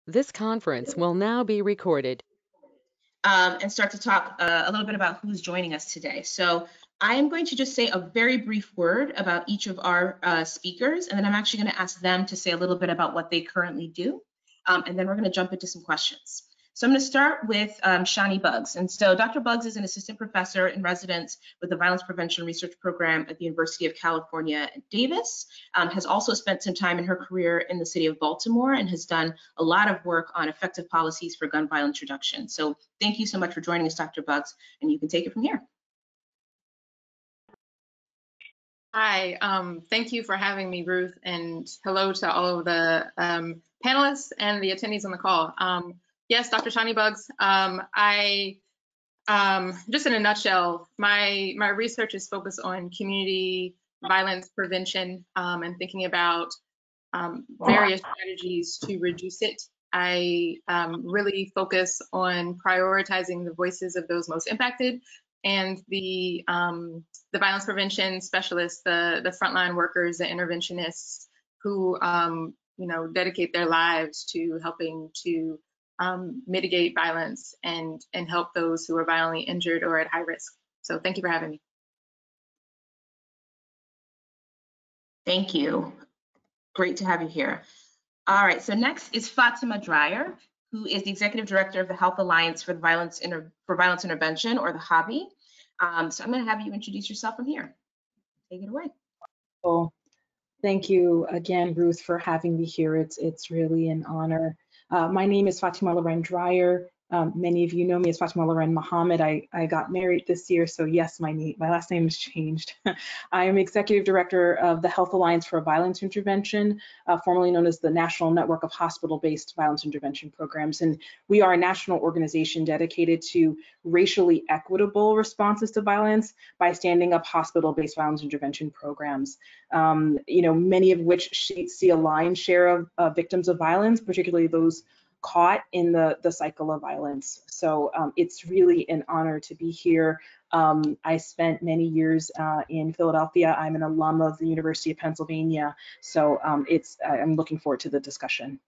This conference will now be recorded. And start to talk a little bit about who's joining us today. So I am going to just say a very brief word about each of our speakers, and then I'm actually going to ask them to say a little bit about what they currently do, and then we're going to jump into some questions. So I'm going to start with Shani Buggs. And so Dr. Buggs is an assistant professor in residence with the Violence Prevention Research Program at the University of California at Davis, has also spent some time in her career in the city of Baltimore and has done a lot of work on effective policies for gun violence reduction. So thank you so much for joining us, Dr. Buggs, and you can take it from here. Hi, thank you for having me, Ruth, and hello to all of the panelists and the attendees on the call. Yes, Dr. Shani Buggs. Just in a nutshell, my research is focused on community violence prevention and thinking about various strategies to reduce it. I really focus on prioritizing the voices of those most impacted and the violence prevention specialists, the frontline workers, the interventionists who dedicate their lives to helping to mitigate violence and help those who are violently injured or at high risk. So thank you for having me. Thank you. Great to have you here. All right, so next is Fatimah Dreier, who is the Executive Director of the Health Alliance for Violence Intervention, or the HAVI. So I'm going to have you introduce yourself from here. Take it away. Well, thank you again, Ruth, for having me here. It's really an honor. My name is Fatimah Dreier. Many of you know me as Fatimah Loren Muhammad. I got married this year, so yes, my last name has changed. I am Executive Director of the Health Alliance for Violence Intervention, formerly known as the National Network of Hospital-Based Violence Intervention Programs. And we are a national organization dedicated to racially equitable responses to violence by standing up hospital-based violence intervention programs, many of which see a lion's share of victims of violence, particularly those caught in the cycle of violence. So it's really an honor to be here. I spent many years in Philadelphia. I'm an alum of the University of Pennsylvania. So I'm looking forward to the discussion.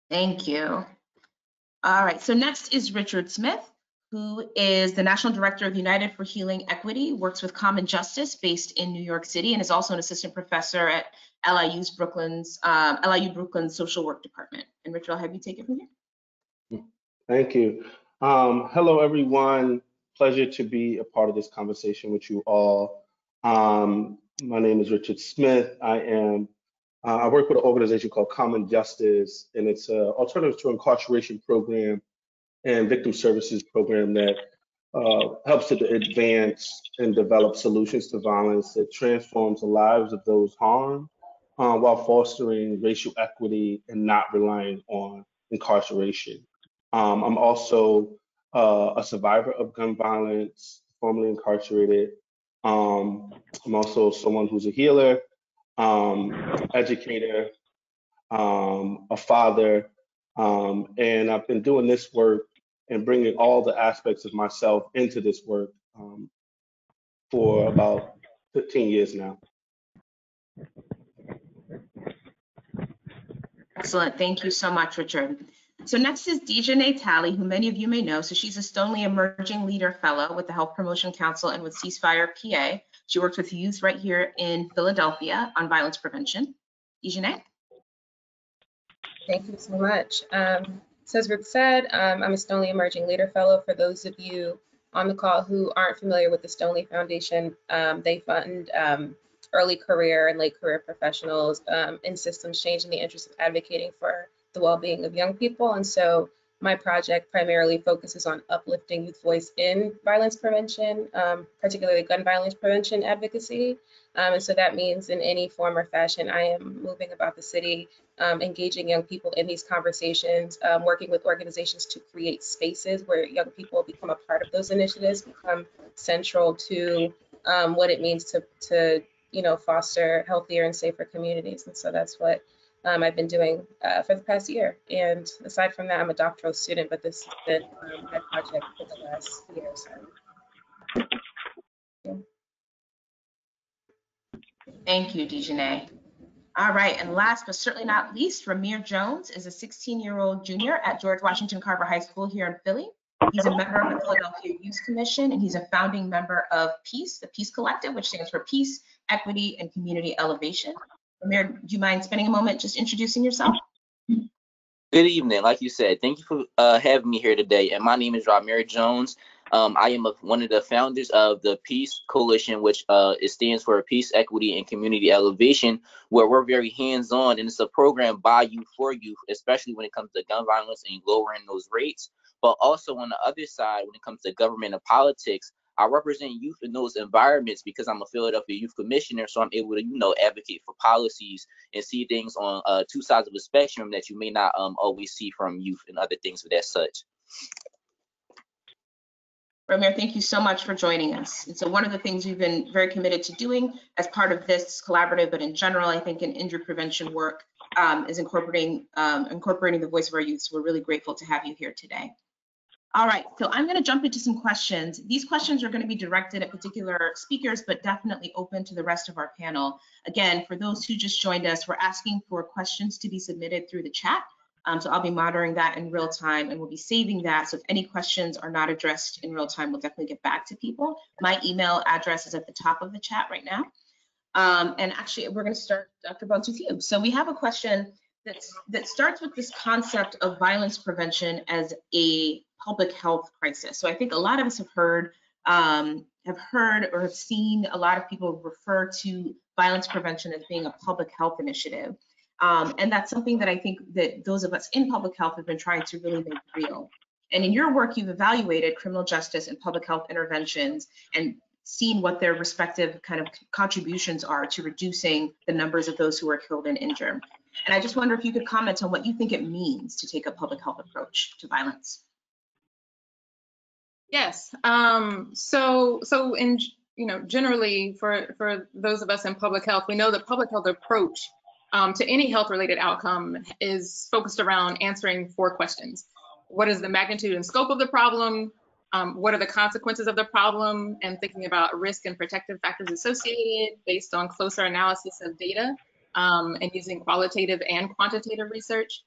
Thank you. All right, so next is Richard Smith, who is the National Director of United for Healing Equity, works with Common Justice based in New York City, and is also an assistant professor at LIU Brooklyn's Social Work Department. And Richard, I'll have you take it from here. Thank you. Hello, everyone. Pleasure to be a part of this conversation with you all. My name is Richard Smith. I work with an organization called Common Justice, and it's an alternative to incarceration program and victim services program that helps to advance and develop solutions to violence that transforms the lives of those harmed while fostering racial equity and not relying on incarceration. I'm also a survivor of gun violence, formerly incarcerated. I'm also someone who's a healer, educator, a father, and I've been doing this work and bringing all the aspects of myself into this work for about 15 years now. Excellent. Thank you so much, Richard. So next is Dijonée Talley, who many of you may know. So she's a Stoneleigh Emerging Leader Fellow with the Health Promotion Council and with Ceasefire PA. She works with youth right here in Philadelphia on violence prevention. Dijonée? Thank you so much. So as Rick said, I'm a Stoneleigh Emerging Leader Fellow. For those of you on the call who aren't familiar with the Stoneleigh Foundation, they fund early career and late career professionals in systems change in the interest of advocating for the well-being of young people. And so my project primarily focuses on uplifting youth voice in violence prevention, particularly gun violence prevention advocacy. And so that means in any form or fashion, I am moving about the city, engaging young people in these conversations, working with organizations to create spaces where young people become a part of those initiatives, become central to what it means to foster healthier and safer communities. And so that's what I've been doing for the past year. And aside from that, I'm a doctoral student, but this has been my project for the last year or so. Yeah. Thank you, Dijonée. All right, and last but certainly not least, Ramier Jones is a 16-year-old junior at George Washington Carver High School here in Philly. He's a member of the Philadelphia Youth Commission, and he's a founding member of PEACE, the PEACE Collective, which stands for Peace, Equity, and Community Elevation. Ramier, do you mind spending a moment just introducing yourself? Good evening. Like you said, thank you for having me here today. And my name is Ramier Jones. I am one of the founders of the Peace Coalition, which it stands for Peace, Equity, and Community Elevation, where we're very hands-on, and it's a program by youth for youth, especially when it comes to gun violence and lowering those rates. But also on the other side, when it comes to government and politics, I represent youth in those environments because I'm a Philadelphia Youth Commissioner, so I'm able to, advocate for policies and see things on two sides of the spectrum that you may not always see from youth and other things of that such. Ramier, thank you so much for joining us. And so one of the things we've been very committed to doing as part of this collaborative, but in general, I think in injury prevention work, is incorporating the voice of our youth. So we're really grateful to have you here today. All right, so I'm going to jump into some questions. These questions are going to be directed at particular speakers, but definitely open to the rest of our panel. Again, for those who just joined us, we're asking for questions to be submitted through the chat. So I'll be monitoring that in real time, and we'll be saving that. So if any questions are not addressed in real time, we'll definitely get back to people. My email address is at the top of the chat right now. And actually, we're going to start, Dr. Buggs, with you. So we have a question that starts with this concept of violence prevention as a public health crisis. So I think a lot of us have heard or have seen a lot of people refer to violence prevention as being a public health initiative. And that's something that I think that those of us in public health have been trying to really make real. And in your work, you've evaluated criminal justice and public health interventions and seen what their respective kind of contributions are to reducing the numbers of those who are killed and injured. And I just wonder if you could comment on what you think it means to take a public health approach to violence. Yes. So in generally for those of us in public health, we know the public health approach to any health-related outcome is focused around answering 4 questions. What is the magnitude and scope of the problem? What are the consequences of the problem? And thinking about risk and protective factors associated based on closer analysis of data and using qualitative and quantitative research.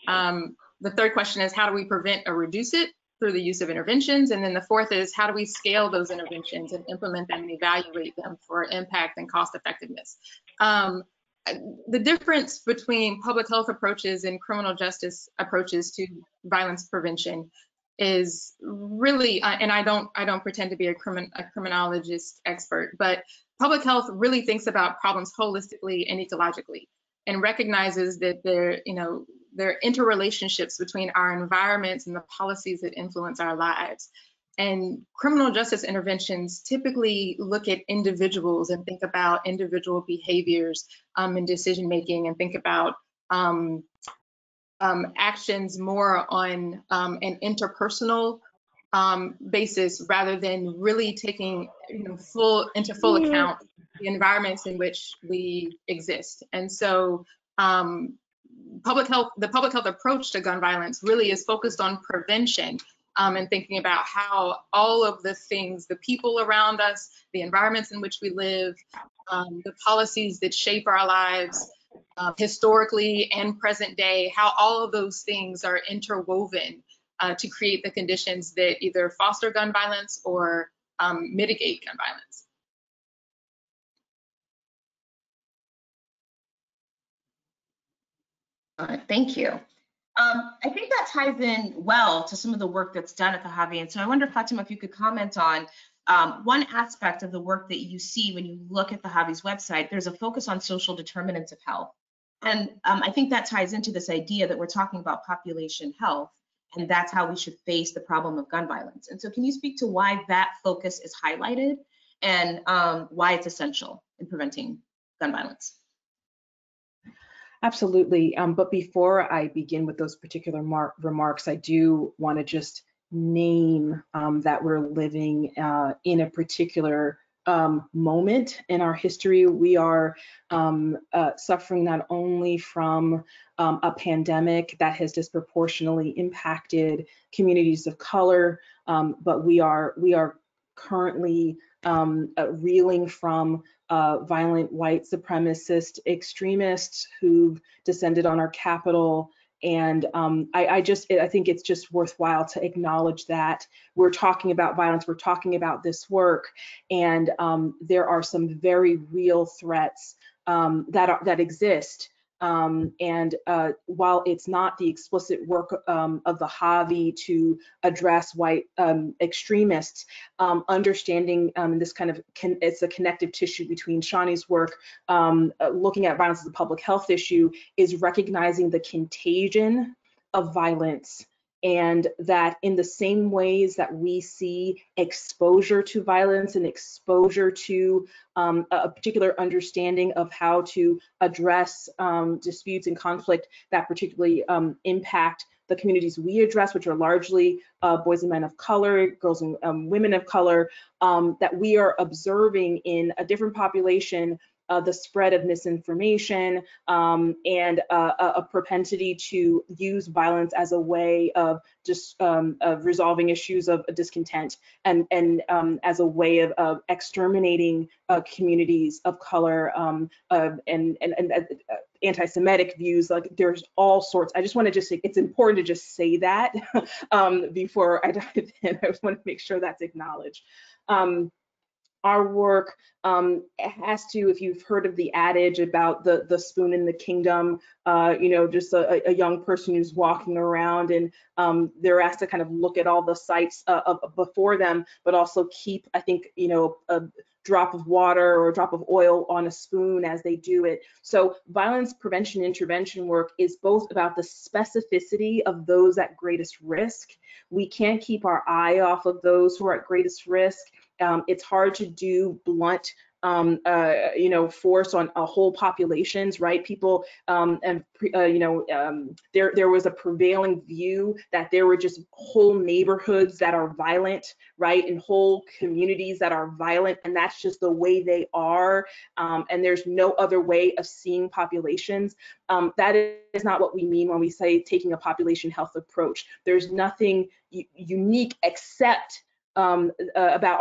The third question is, how do we prevent or reduce it through the use of interventions? And then the fourth is, how do we scale those interventions and implement them and evaluate them for impact and cost effectiveness? The difference between public health approaches and criminal justice approaches to violence prevention is really, and I don't pretend to be a criminologist expert, but public health really thinks about problems holistically and ecologically, and recognizes that there are interrelationships between our environments and the policies that influence our lives. And criminal justice interventions typically look at individuals and think about individual behaviors and decision making, and think about actions more on an interpersonal basis, rather than really taking full account the environments in which we exist. And so the public health approach to gun violence really is focused on prevention, and thinking about how all of the things, the people around us, the environments in which we live, the policies that shape our lives, historically and present day, how all of those things are interwoven to create the conditions that either foster gun violence or mitigate gun violence. Thank you. I think that ties in well to some of the work that's done at the Javi. And so I wonder, Fatimah, if you could comment on one aspect of the work that you see when you look at the Javi's website. There's a focus on social determinants of health. And I think that ties into this idea that we're talking about population health, and that's how we should face the problem of gun violence. And so can you speak to why that focus is highlighted and why it's essential in preventing gun violence? Absolutely. But before I begin with those particular remarks, I do want to just name that we're living in a particular moment in our history. We are suffering not only from a pandemic that has disproportionately impacted communities of color, but we are currently reeling from violent white supremacist extremists who've descended on our Capitol. And I think it's just worthwhile to acknowledge that we're talking about violence, we're talking about this work, and there are some very real threats that exist. And while it's not the explicit work of the Javi to address white extremists, understanding this kind of it's a connective tissue between Shani's work, looking at violence as a public health issue, is recognizing the contagion of violence, and that in the same ways that we see exposure to violence and exposure to a particular understanding of how to address disputes and conflict that particularly impact the communities we address, which are largely boys and men of color, girls and women of color, that we are observing in a different population the spread of misinformation and a propensity to use violence as a way of just of resolving issues of discontent and as a way of exterminating communities of color and anti-Semitic views. Like, there's all sorts. I just want to just say it's important to just say that before I dive in. I just want to make sure that's acknowledged. Our work has to, if you've heard of the adage about the spoon in the kingdom, just a young person who's walking around and they're asked to kind of look at all the sites before them, but also keep, I think, a drop of water or a drop of oil on a spoon as they do it. So violence prevention intervention work is both about the specificity of those at greatest risk. We can't keep our eye off of those who are at greatest risk. It's hard to do blunt force on whole populations, right? People, there was a prevailing view that there were just whole neighborhoods that are violent, right? And whole communities that are violent, and that's just the way they are. And there's no other way of seeing populations. That is not what we mean when we say taking a population health approach. There's nothing unique except about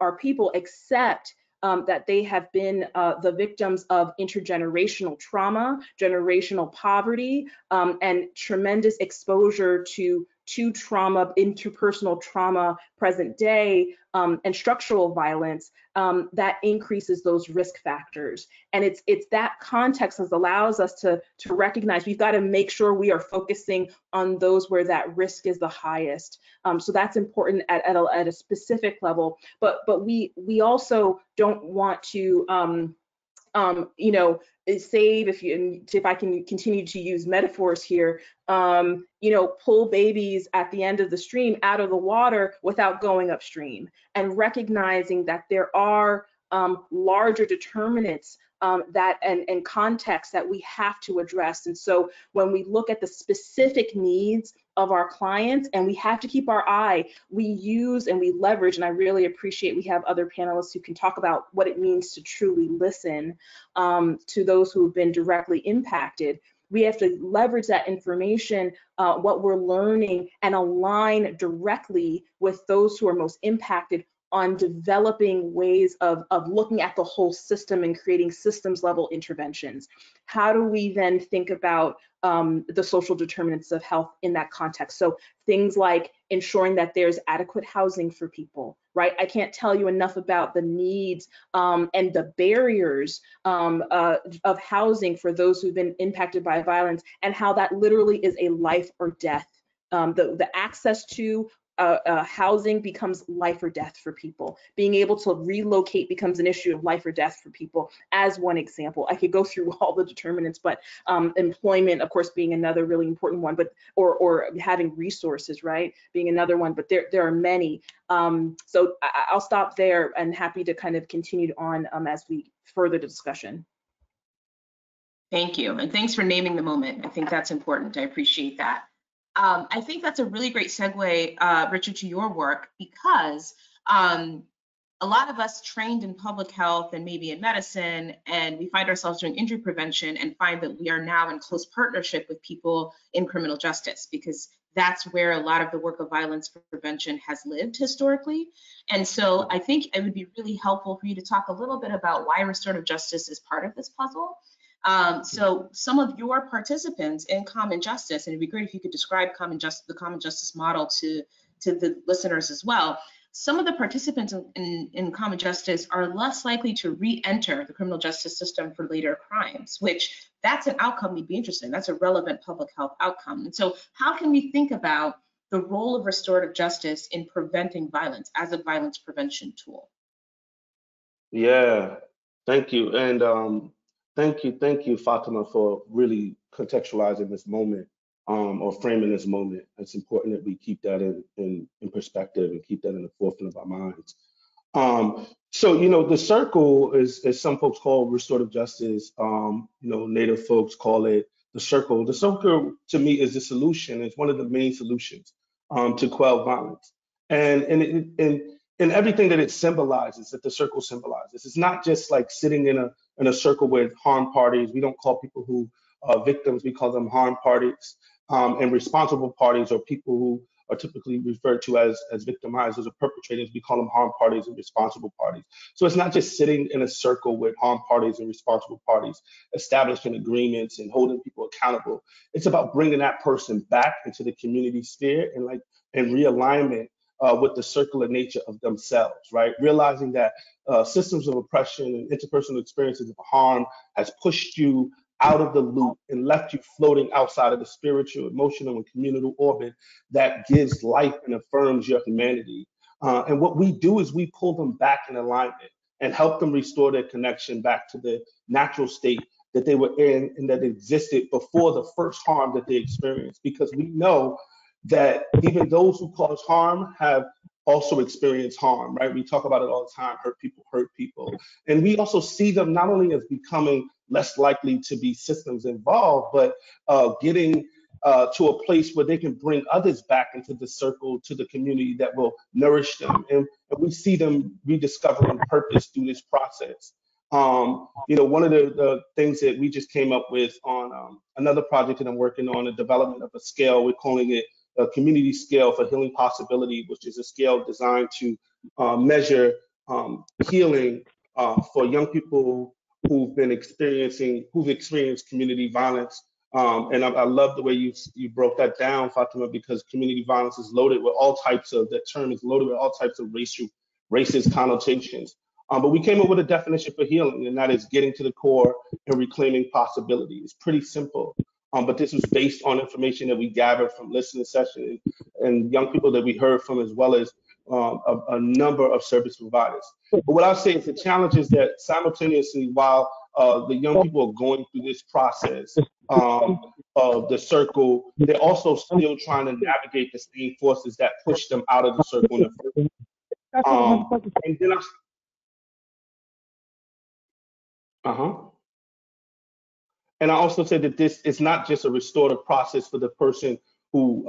our people, except that they have been the victims of intergenerational trauma, generational poverty, and tremendous exposure to trauma, interpersonal trauma, present day, and structural violence that increases those risk factors. And it's that context that allows us to recognize we've got to make sure we are focusing on those where that risk is the highest. So that's important at a specific level. But we also don't want to save, if I can continue to use metaphors here, pull babies at the end of the stream out of the water without going upstream, and recognizing that there are larger determinants and contexts that we have to address. And so when we look at the specific needs of our clients, and we have to keep our eye, we use and we leverage, and I really appreciate we have other panelists who can talk about what it means to truly listen to those who have been directly impacted. We have to leverage that information, what we're learning, and align directly with those who are most impacted on developing ways of looking at the whole system and creating systems level interventions. How do we then think about the social determinants of health in that context? So things like ensuring that there's adequate housing for people, right? I can't tell you enough about the needs and the barriers of housing for those who've been impacted by violence, and how that literally is a life or death. The access to housing becomes life or death for people. Being able to relocate becomes an issue of life or death for people, as one example. I could go through all the determinants, but employment, of course, being another really important one, but or having resources, right, being another one, but there are many. So I'll stop there, and happy to kind of continue on as we further the discussion. Thank you, and thanks for naming the moment. I think that's important. I appreciate that. I think that's a really great segue, Richard, to your work, because a lot of us trained in public health and maybe in medicine, and we find ourselves doing injury prevention and find that we are now in close partnership with people in criminal justice, because that's where a lot of the work of violence prevention has lived historically. And so I think it would be really helpful for you to talk a little bit about why restorative justice is part of this puzzle. So some of your participants in common justice, and it'd be great if you could describe the common justice model to the listeners as well. Some of the participants in common justice are less likely to re-enter the criminal justice system for later crimes, which that's an outcome we'd be interested in. That's a relevant public health outcome. And so how can we think about the role of restorative justice in preventing violence as a violence prevention tool? Yeah, thank you. And thank you, Fatima, for really contextualizing this moment or framing this moment. It's important that we keep that in perspective and keep that in the forefront of our minds. So, the circle is, as some folks call restorative justice, Native folks call it the circle. The circle to me is the solution. It's one of the main solutions to quell violence. And everything that it symbolizes, that the circle symbolizes. It's not just like sitting in a circle with harm parties. We don't call people who are victims, we call them harm parties. And responsible parties are people who are typically referred to as victimizers or perpetrators. We call them harm parties and responsible parties. So it's not just sitting in a circle with harm parties and responsible parties, establishing agreements and holding people accountable. It's about bringing that person back into the community sphere and realignment with the circular nature of themselves, right? Realizing that systems of oppression and interpersonal experiences of harm has pushed you out of the loop and left you floating outside of the spiritual, emotional, and communal orbit that gives life and affirms your humanity. And what we do is we pull them back in alignment and help them restore their connection back to the natural state that they were in and that existed before the first harm that they experienced. Because we know that even those who cause harm have also experienced harm, right? We talk about it all the time, hurt people. And we also see them not only as becoming less likely to be systems involved, but getting to a place where they can bring others back into the circle, to the community that will nourish them. And we see them rediscovering purpose through this process. One of the things that we just came up with on another project that I'm working on, the development of a scale, we're calling it a community scale for healing possibility, which is a scale designed to measure healing for young people who've experienced community violence. And I love the way you broke that down, Fatima, because community violence is loaded with all types of, that term is loaded with all types of racist connotations. But we came up with a definition for healing, and that is getting to the core and reclaiming possibility. It's pretty simple. But this was based on information that we gathered from listening sessions and young people that we heard from, as well as a number of service providers. But what I'll say is the challenge is that simultaneously, while the young people are going through this process of the circle, they're also still trying to navigate the same forces that push them out of the circle in the first place. And then And I also said that this is not just a restorative process for the person who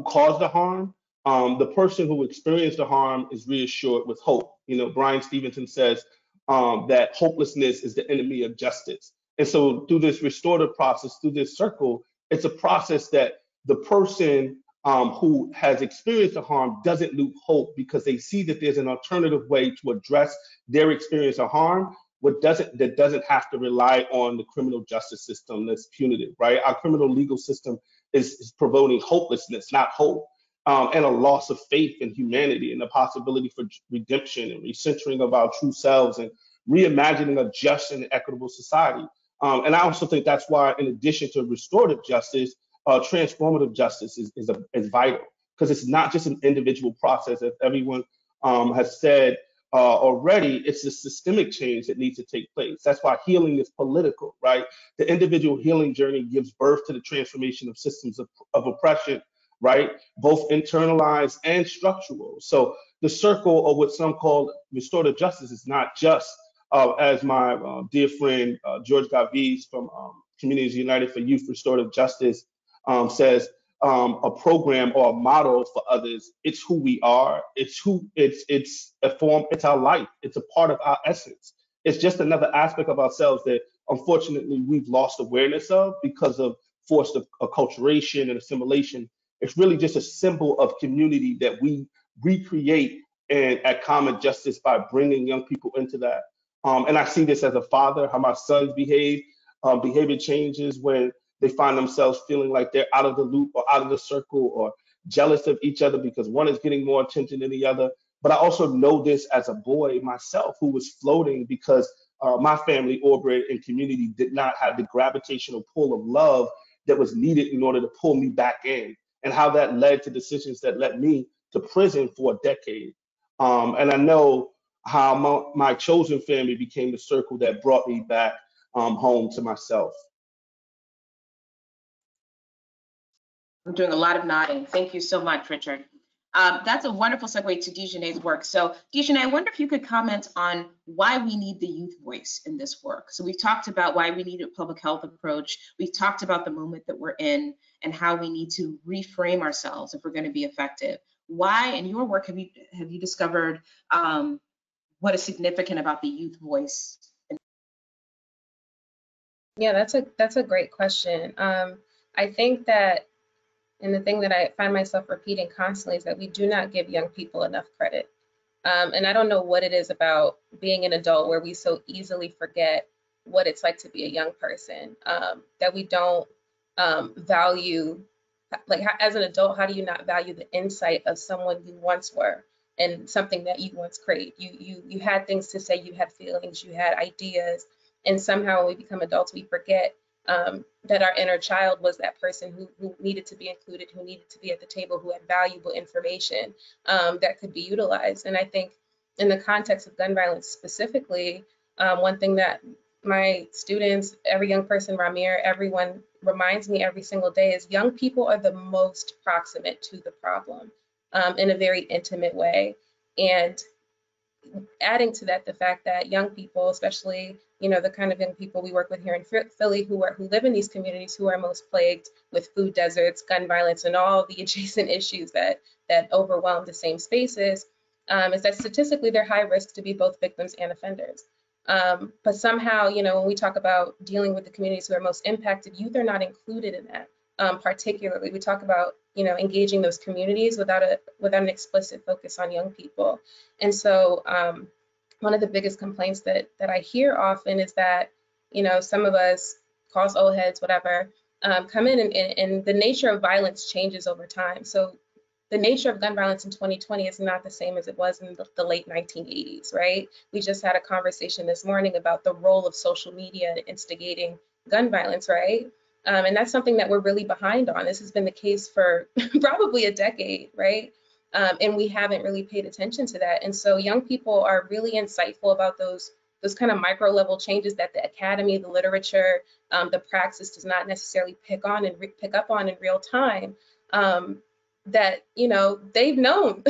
caused the harm. The person who experienced the harm is reassured with hope. Brian Stevenson says that hopelessness is the enemy of justice. And so through this restorative process, through this circle, it's a process that the person who has experienced the harm doesn't lose hope, because they see that there's an alternative way to address their experience of harm that doesn't have to rely on the criminal justice system that's punitive, right? Our criminal legal system is promoting hopelessness, not hope, and a loss of faith in humanity and the possibility for redemption and recentering of our true selves and reimagining a just and equitable society. And I also think that's why, in addition to restorative justice, transformative justice is vital, because it's not just an individual process, as everyone has said. Already, it's a systemic change that needs to take place. That's why healing is political, right? The individual healing journey gives birth to the transformation of systems of oppression, right? Both internalized and structural. So the circle, or what some call restorative justice, is not just, as my dear friend George Gaviz from Communities United for Youth Restorative Justice says, a program or a model for others. It's who we are. It's a form. It's our life. It's a part of our essence. It's just another aspect of ourselves that unfortunately we've lost awareness of because of forced acculturation and assimilation It's really just a symbol of community that we recreate and at Common Justice by bringing young people into that. And I see this as a father, how my sons behave. Behavior changes when they find themselves feeling like they're out of the loop or out of the circle or jealous of each other because one is getting more attention than the other. But I also know this as a boy myself who was floating because my family, orbit, and community did not have the gravitational pull of love that was needed in order to pull me back in, and how that led to decisions that led me to prison for a decade. And I know how my chosen family became the circle that brought me back home to myself. I'm doing a lot of nodding. Thank you so much, Richard. That's a wonderful segue to Dijonée's work. So Dijonée, I wonder if you could comment on why we need the youth voice in this work. So we've talked about why we need a public health approach. We've talked about the moment that we're in and how we need to reframe ourselves if we're going to be effective. Why in your work have you discovered what is significant about the youth voice? Yeah, that's a great question. I think that, and the thing that I find myself repeating constantly is that we do not give young people enough credit. And I don't know what it is about being an adult where we so easily forget what it's like to be a young person, that we don't value, like as an adult, how do you not value the insight of someone you once were and something that you once craved? You had things to say, you had feelings, you had ideas, and somehow when we become adults, we forget that our inner child was that person who needed to be included, who needed to be at the table, who had valuable information that could be utilized. And I think in the context of gun violence specifically, one thing that my students, every young person, Ramier, everyone reminds me every single day is young people are the most proximate to the problem in a very intimate way. And adding to that, the fact that young people, especially, you know, the kind of young people we work with here in Philly who live in these communities who are most plagued with food deserts, gun violence, and all the adjacent issues that overwhelm the same spaces, is that statistically they're high risk to be both victims and offenders. But somehow, you know, when we talk about dealing with the communities who are most impacted, youth are not included in that. Particularly, we talk about, you know, engaging those communities without an explicit focus on young people. And so one of the biggest complaints that I hear often is that, you know, some of us, call us old heads, whatever, come in and the nature of violence changes over time. So the nature of gun violence in 2020 is not the same as it was in the late 1980s, right? We just had a conversation this morning about the role of social media in instigating gun violence, right? And that's something that we're really behind on. This has been the case for probably a decade, right? And we haven't really paid attention to that. And so young people are really insightful about those kind of micro level changes that the academy, the literature, the praxis does not necessarily pick up on in real time. That, you know, they've known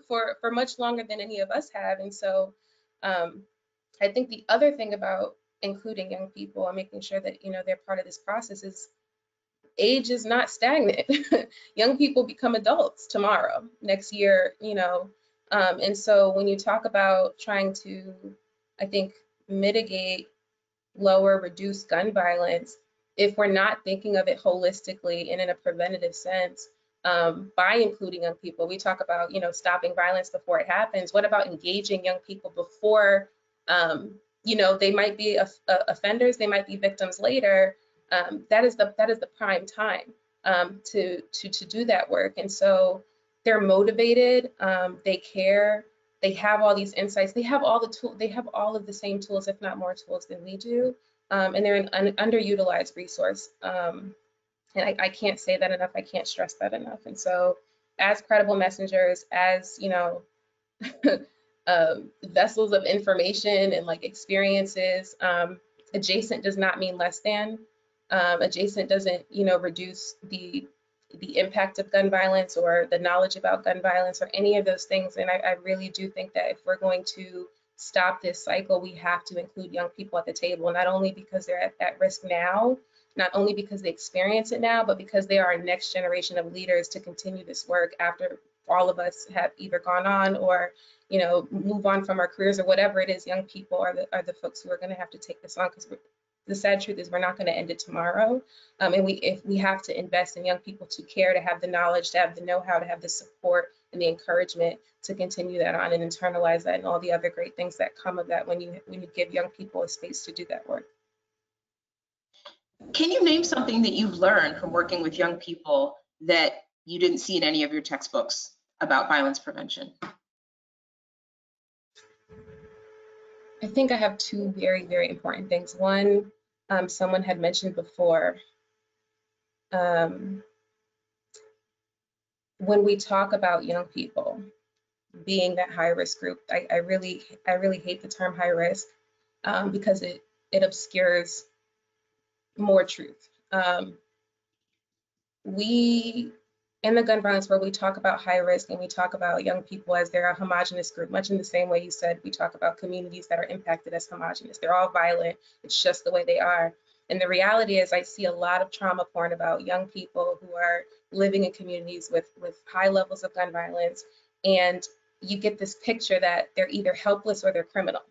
for much longer than any of us have. And so I think the other thing about including young people and making sure that, you know, they're part of this process is age is not stagnant. Young people become adults tomorrow, next year, you know. And so when you talk about trying to, I think, mitigate, lower, reduce gun violence, if we're not thinking of it holistically and in a preventative sense, by including young people, we talk about, you know, stopping violence before it happens. What about engaging young people before, you know, they might be offenders, they might be victims later. That is the prime time to do that work. And so they're motivated, they care, they have all these insights, they have all the tools, they have all of the same tools, if not more tools than we do. And they're an underutilized resource. And I can't say that enough, I can't stress that enough. And so as credible messengers, as, you know, vessels of information and like experiences, adjacent does not mean less than. Adjacent doesn't, you know, reduce the impact of gun violence or the knowledge about gun violence or any of those things. And I really do think that if we're going to stop this cycle, we have to include young people at the table, not only because they're at risk now, not only because they experience it now, but because they are our next generation of leaders to continue this work after all of us have either gone on or, you know, move on from our careers or whatever it is. Young people are the folks who are going to have to take this on because the sad truth is we're not going to end it tomorrow. And if we have to invest in young people to care, to have the knowledge, to have the know-how, to have the support and the encouragement to continue that on and internalize that and all the other great things that come of that when you give young people a space to do that work. Can you name something that you've learned from working with young people that you didn't see in any of your textbooks about violence prevention? I think I have two very, very important things. One, someone had mentioned before, when we talk about young people being that high risk group, I really hate the term high risk because it obscures more truth. We, in the gun violence world, we talk about high risk and we talk about young people as they're a homogenous group, much in the same way you said we talk about communities that are impacted as homogenous. They're all violent, it's just the way they are. And the reality is I see a lot of trauma porn about young people who are living in communities with high levels of gun violence. And you get this picture that they're either helpless or they're criminal.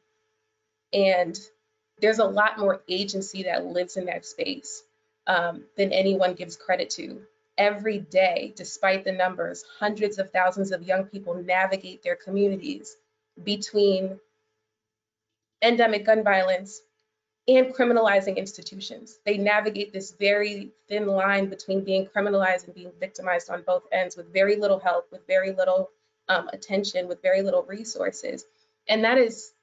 And there's a lot more agency that lives in that space than anyone gives credit to. Every day, despite the numbers, hundreds of thousands of young people navigate their communities between endemic gun violence and criminalizing institutions. They navigate this very thin line between being criminalized and being victimized on both ends with very little help, with very little attention, with very little resources. And that's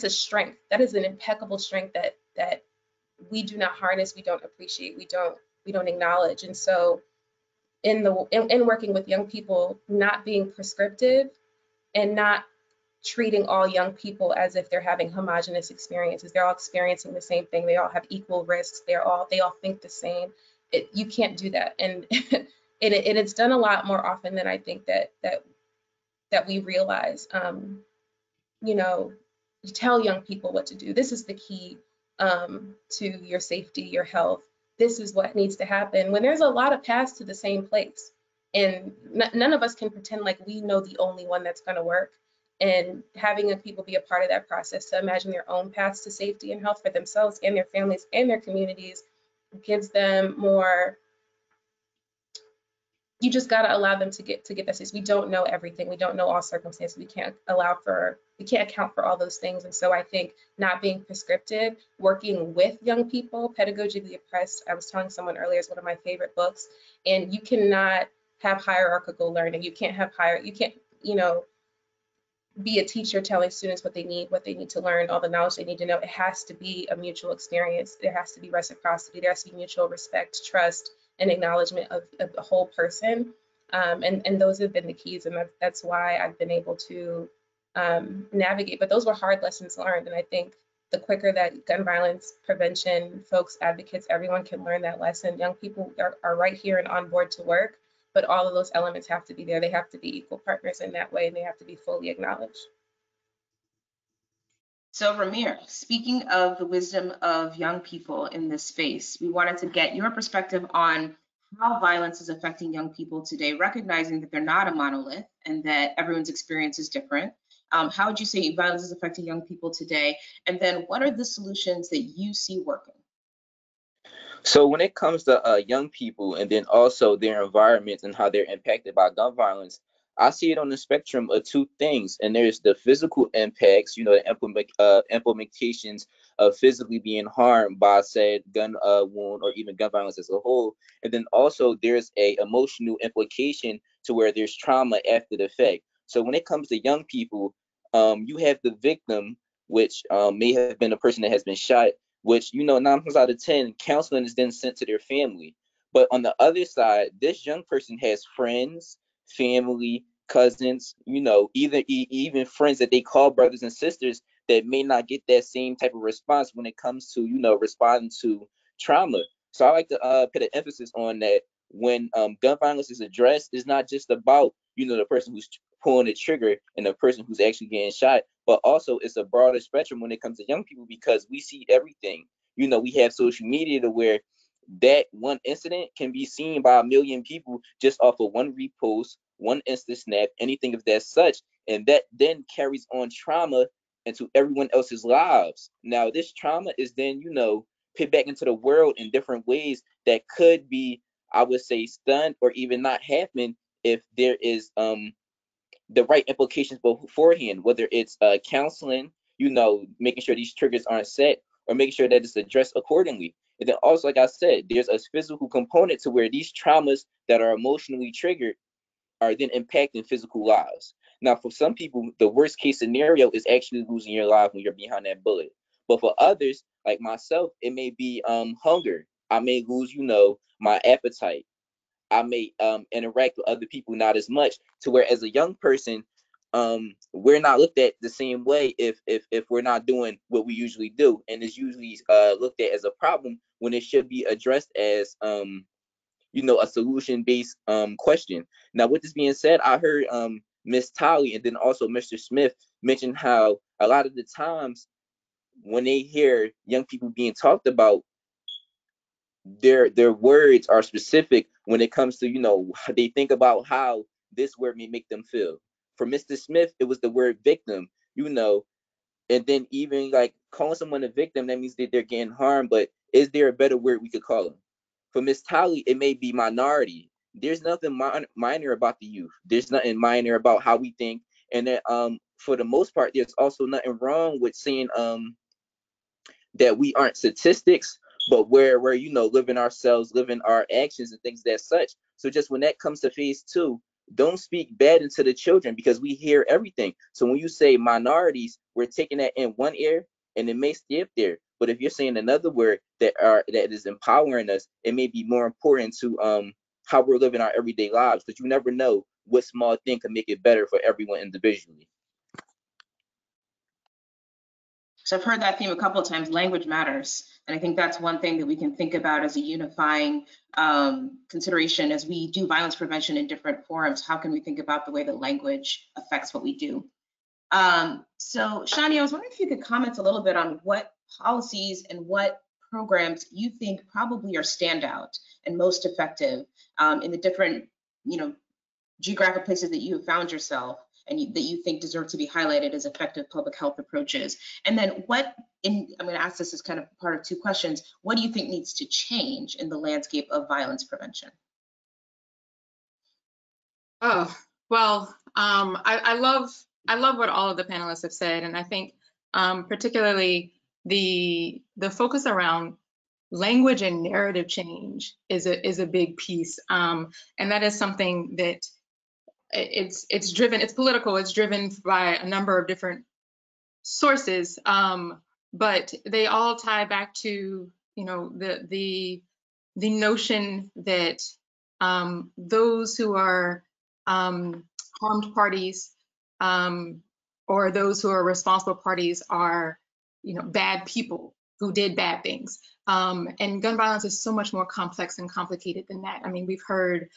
a strength. That is an impeccable strength that we do not harness, we don't appreciate, we don't acknowledge. And so in working with young people, not being prescriptive and not treating all young people as if they're having homogenous experiences. They're all experiencing the same thing. They all have equal risks. They all think the same. You can't do that. And it's done a lot more often than I think that we realize. You tell young people what to do. This is the key to your safety, your health. This is what needs to happen when there's a lot of paths to the same place. And none of us can pretend like we know the only one that's going to work. And having young people be a part of that process to imagine their own paths to safety and health for themselves and their families and their communities gives them more. You just got to allow them to get that sense. We don't know everything. We don't know all circumstances. We can't account for all those things. And so I think not being prescriptive, working with young people, Pedagogically Oppressed, I was telling someone earlier, is one of my favorite books. And you cannot have hierarchical learning. You can't be a teacher telling students what they need to learn, all the knowledge they need to know. It has to be a mutual experience. There has to be reciprocity. There has to be mutual respect, trust, and acknowledgement of the whole person. And those have been the keys. And that's why I've been able to navigate. But those were hard lessons learned. And I think the quicker that gun violence prevention folks, advocates, everyone can learn that lesson, young people are right here and on board to work. But all of those elements have to be there. They have to be equal partners in that way, and they have to be fully acknowledged. So Ramier, speaking of the wisdom of young people in this space, we wanted to get your perspective on how violence is affecting young people today, recognizing that they're not a monolith and that everyone's experience is different. How would you say violence is affecting young people today? And then what are the solutions that you see working? So when it comes to young people and then also their environments and how they're impacted by gun violence, I see it on the spectrum of two things. And there's the physical impacts, the implementations of physically being harmed by said gun wound or even gun violence as a whole. And then also there's a emotional implication to where there's trauma after the fact. So when it comes to young people, you have the victim, which may have been a person that has been shot, which, 9 times out of 10, counseling is then sent to their family. But on the other side, this young person has friends, family, cousins, even friends that they call brothers and sisters that may not get that same type of response when it comes to, responding to trauma. So I like to put an emphasis on that when gun violence is addressed, it's not just about, the person who's pulling the trigger and the person who's actually getting shot, but also it's a broader spectrum when it comes to young people because we see everything. We have social media to where that one incident can be seen by 1 million people just off of one repost, one Insta snap, anything of that such, and that then carries on trauma into everyone else's lives. Now, this trauma is then, put back into the world in different ways that could be, I would say, stunned or even not happen if there is the right implications beforehand, whether it's counseling, making sure these triggers aren't set, or making sure that it's addressed accordingly. And then also, like I said, there's a physical component to where these traumas that are emotionally triggered are then impacting physical lives. Now, for some people, the worst case scenario is actually losing your life when you're behind that bullet. But for others, like myself, it may be hunger. I may lose, my appetite. I may interact with other people not as much, to where as a young person, we're not looked at the same way if we're not doing what we usually do, and it's usually looked at as a problem when it should be addressed as a solution-based question. Now, with this being said, I heard Ms. Talley and then also Mr. Smith mention how a lot of the times when they hear young people being talked about, their words are specific when it comes to they think about how this word may make them feel. For Mr. Smith, it was the word victim, and then even like calling someone a victim, that means that they're getting harmed, but is there a better word we could call them? For Ms. Talley, it may be minority. There's nothing minor about the youth. There's nothing minor about how we think, and then for the most part, there's also nothing wrong with saying that we aren't statistics, but we're living ourselves, living our actions and things that such. So just when that comes to phase 2, don't speak bad into the children, because we hear everything. So when you say minorities, we're taking that in one ear and it may stay up there. But if you're saying another word that is empowering us, it may be more important to how we're living our everyday lives, because you never know what small thing can make it better for everyone individually. So I've heard that theme a couple of times, language matters. And I think that's one thing that we can think about as a unifying consideration as we do violence prevention in different forums. How can we think about the way that language affects what we do? So Shani, I was wondering if you could comment a little bit on what policies and what programs you think probably are standout and most effective in the different, geographic places that you have found yourself and that you think deserve to be highlighted as effective public health approaches. And then I'm going to ask this as kind of part of 2 questions. What do you think needs to change in the landscape of violence prevention? Oh, well, I love what all of the panelists have said, and I think particularly the focus around language and narrative change is a big piece, and that is something that it's driven. It's political. It's driven by a number of different sources, but they all tie back to the notion that those who are harmed parties or those who are responsible parties are bad people who did bad things, and gun violence is so much more complex and complicated than that. I mean, we've heard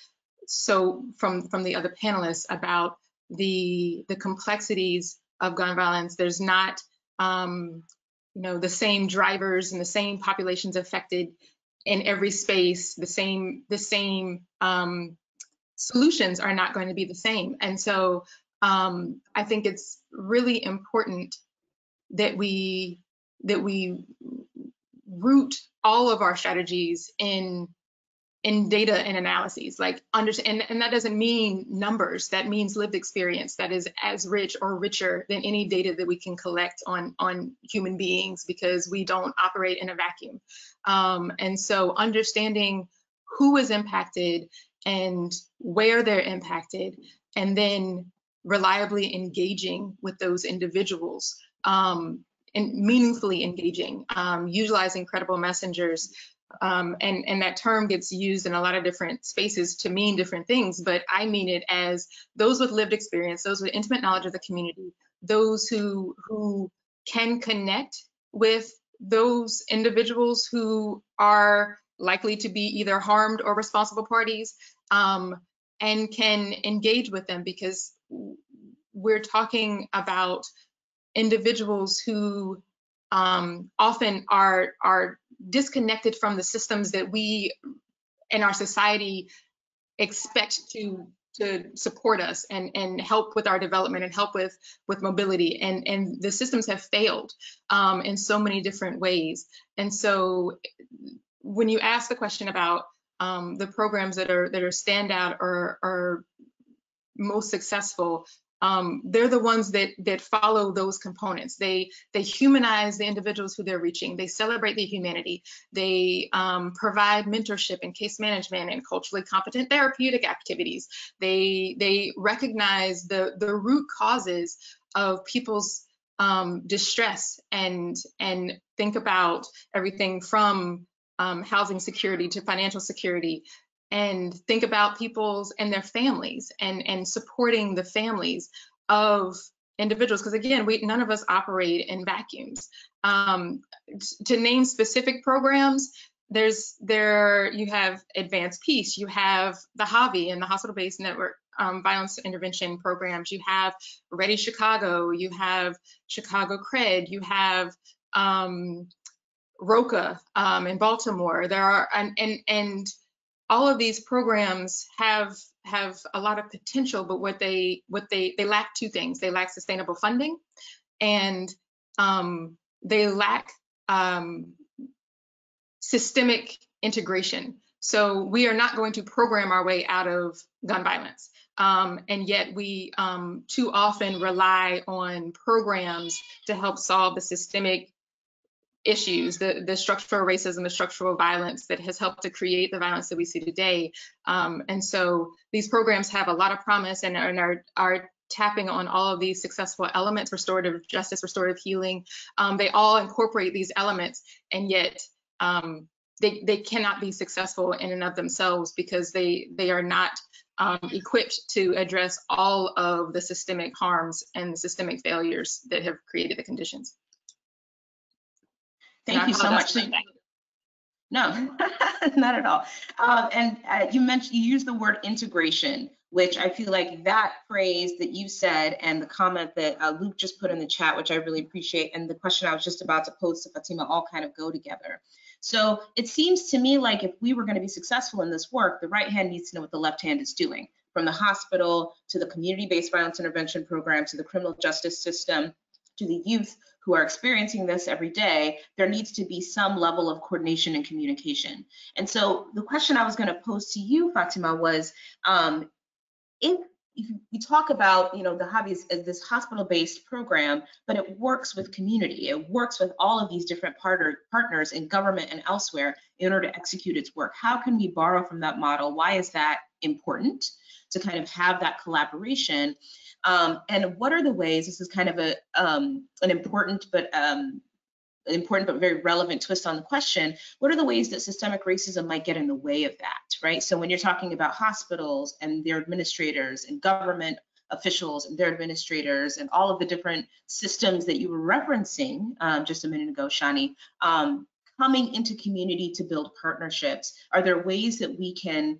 from the other panelists about the complexities of gun violence. There's not the same drivers and the same populations affected in every space. The same solutions are not going to be the same. And so I think it's really important that we root all of our strategies in data and analyses, like understand, and that doesn't mean numbers. That means lived experience that is as rich or richer than any data that we can collect on human beings, because we don't operate in a vacuum. And so understanding who is impacted and where they're impacted, and then reliably engaging with those individuals, and meaningfully engaging, utilizing credible messengers. And that term gets used in a lot of different spaces to mean different things, but I mean it as those with lived experience, those with intimate knowledge of the community, those who can connect with those individuals who are likely to be either harmed or responsible parties, and can engage with them, because we're talking about individuals who often are disconnected from the systems that we in our society expect to support us and help with our development and help with mobility. And the systems have failed in so many different ways. And so when you ask the question about the programs that are standout or most successful, they're the ones that follow those components. They humanize the individuals who they're reaching. They celebrate the humanity. They provide mentorship and case management and culturally competent therapeutic activities. They recognize the root causes of people's distress and think about everything from housing security to financial security, and think about people's and their families and supporting the families of individuals. Because again, none of us operate in vacuums. To name specific programs, you have Advanced Peace, you have the HAVI and the Hospital-Based Network Violence Intervention Programs, you have Ready Chicago, you have Chicago Cred, you have ROCA in Baltimore. There are and all of these programs have a lot of potential, but what they lack two things. They lack sustainable funding, and they lack systemic integration. So we are not going to program our way out of gun violence. And yet we too often rely on programs to help solve the systemic issues, the structural racism, the structural violence that has helped to create the violence that we see today. And so these programs have a lot of promise and are tapping on all of these successful elements: restorative justice, restorative healing. They all incorporate these elements, and yet they cannot be successful in and of themselves because they are not equipped to address all of the systemic harms and the systemic failures that have created the conditions. Thank you so much. No, not at all. You used the word integration, which I feel like that phrase that you said and the comment that Luke just put in the chat, which I really appreciate, and the question I was just about to pose to Fatimah all kind of go together. So it seems to me like if we were going to be successful in this work, the right hand needs to know what the left hand is doing, from the hospital to the community-based violence intervention program to the criminal justice system to the youth who are experiencing this every day. There needs to be some level of coordination and communication. And so the question I was going to pose to you, Fatimah, was if you talk about, the hobbies as this hospital-based program, but it works with community, it works with all of these different partners in government and elsewhere in order to execute its work. How can we borrow from that model? Why is that important to kind of have that collaboration? And what are the ways, this is kind of an important but very relevant twist on the question, what are the ways that systemic racism might get in the way of that, right? So when you're talking about hospitals and their administrators and government officials and their administrators and all of the different systems that you were referencing just a minute ago, Shani, coming into community to build partnerships, are there ways that we can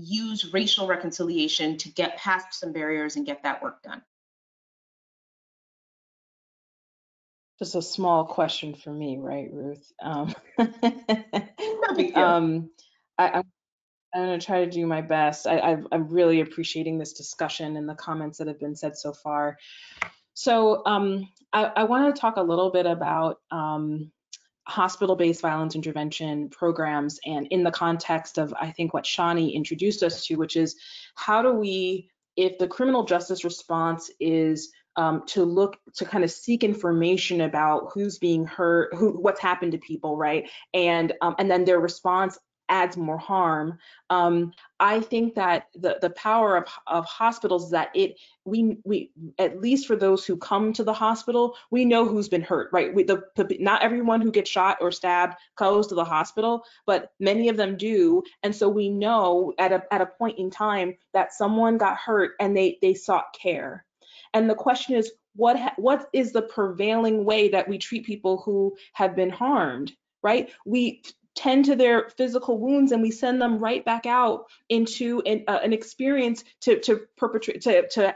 use racial reconciliation to get past some barriers and get that work done? Just a small question for me, right, Ruth? No big deal. I'm going to try to do my best. I'm really appreciating this discussion and the comments that have been said so far. So I want to talk a little bit about hospital-based violence intervention programs, and in the context of, I think, what Shani introduced us to, which is how do we, if the criminal justice response is to kind of seek information about who's being hurt, what's happened to people, right? And then their response adds more harm. I think that the power of hospitals is that we at least for those who come to the hospital, we know who's been hurt, right? Not everyone who gets shot or stabbed goes to the hospital, but many of them do. And so we know at a point in time that someone got hurt and they sought care. And the question is, what is the prevailing way that we treat people who have been harmed, right? We tend to their physical wounds and we send them right back out into an experience to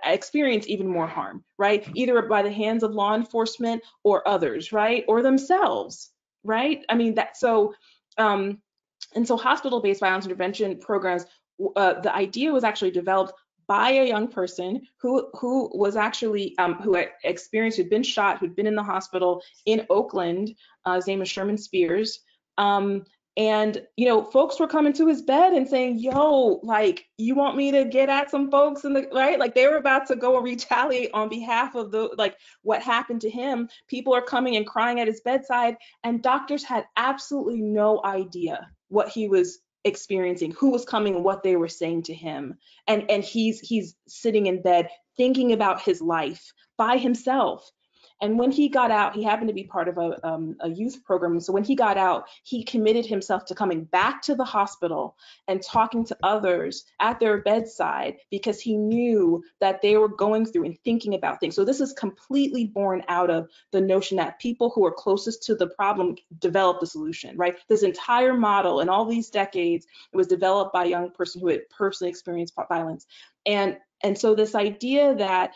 experience even more harm, right? Either by the hands of law enforcement or others, right? Or themselves, right? I mean, and so hospital-based violence intervention programs the idea was actually developed by a young person who was actually who had experienced, who'd been shot, who'd been in the hospital in Oakland. His name is Sherman Spears. And folks were coming to his bed and saying, "Yo, like, you want me to get at some folks in the right?" Like, they were about to go and retaliate on behalf of what happened to him. People are coming and crying at his bedside, and doctors had absolutely no idea what he was experiencing, who was coming, and what they were saying to him. And he's sitting in bed thinking about his life by himself. And when he got out, he happened to be part of a youth program. So when he got out, he committed himself to coming back to the hospital and talking to others at their bedside, because he knew that they were going through and thinking about things. So this is completely born out of the notion that people who are closest to the problem develop the solution, right? This entire model in all these decades was developed by a young person who had personally experienced violence. And so this idea that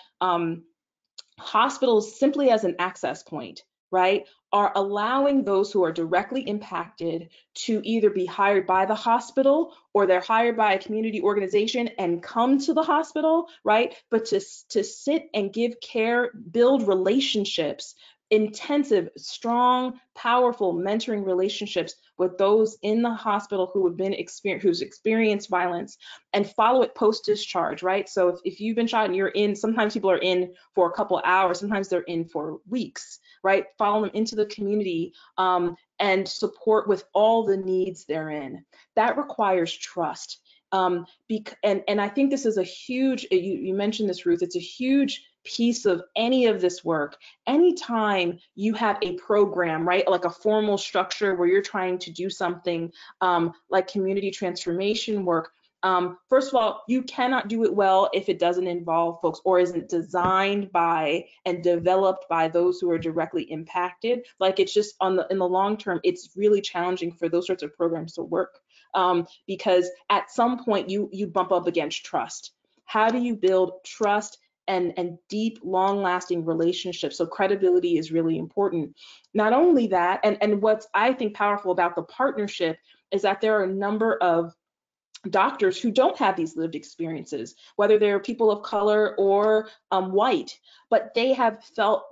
hospitals, simply as an access point, right, are allowing those who are directly impacted to either be hired by the hospital, or they're hired by a community organization and come to the hospital, right? But to sit and give care, build relationships, intensive, strong, powerful mentoring relationships with those in the hospital who's experienced violence, and follow it post-discharge, right? So if you've been shot and you're in, sometimes people are in for a couple hours, sometimes they're in for weeks, right? Follow them into the community and support with all the needs they're in. That requires trust. And I think this is a huge, you mentioned this, Ruth, it's a huge piece of any of this work. Anytime you have a program, right, like a formal structure where you're trying to do something like community transformation work, first of all, you cannot do it well if it doesn't involve folks, or isn't designed by and developed by those who are directly impacted. Like, it's just in the long term, it's really challenging for those sorts of programs to work, because at some point you bump up against trust. How do you build trust and deep, long-lasting relationships? So credibility is really important. Not only that, and what's I think powerful about the partnership is that there are a number of doctors who don't have these lived experiences, whether they're people of color or white, but they have